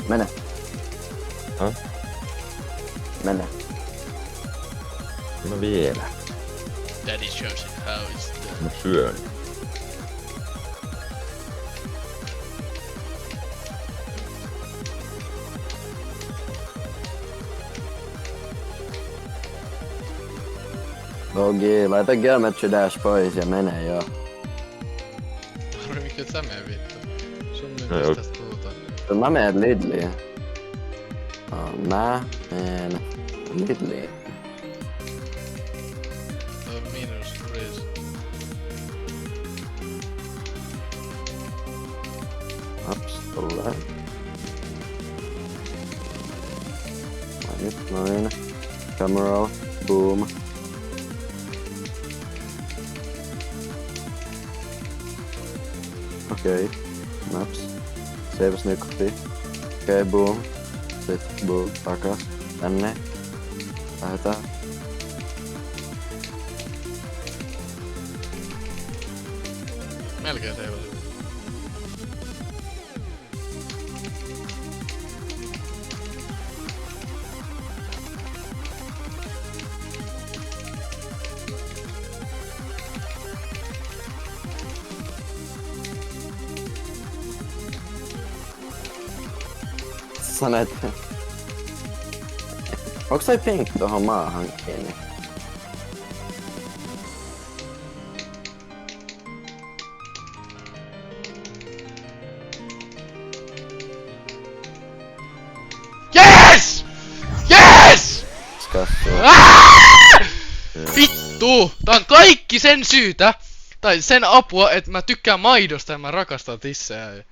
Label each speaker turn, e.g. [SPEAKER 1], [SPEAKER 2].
[SPEAKER 1] Mene.
[SPEAKER 2] Häh?
[SPEAKER 1] Mene.
[SPEAKER 2] Mä vielä.
[SPEAKER 3] Daddy shows you how it's done.
[SPEAKER 2] Mä syön.
[SPEAKER 1] Dogi, laita Geometry Dash pois ja mene joo.
[SPEAKER 3] Harmi, mikä sä mene vittu. Sun
[SPEAKER 2] No
[SPEAKER 3] myy
[SPEAKER 2] joo.
[SPEAKER 3] tästä puhutaan.
[SPEAKER 1] Mä menen Lidliin. Mä menen Lidliin.
[SPEAKER 3] Toi on miinus freeze.
[SPEAKER 1] Ups, tulee. Noin. Camera, boom. Okei. Maps. Save snykkii. Okei, boom. Sitten boom. Takas. Tänne. Lähetään.
[SPEAKER 3] Melkein seivasin.
[SPEAKER 1] Sä näet... Onks toi pink tohon maahan kiinni?
[SPEAKER 3] Yes! Yes!
[SPEAKER 1] Skassuu.
[SPEAKER 3] Vittu! Tää on kaikki sen syytä, tai sen apua, että mä tykkään maidosta ja mä rakastan tissejä.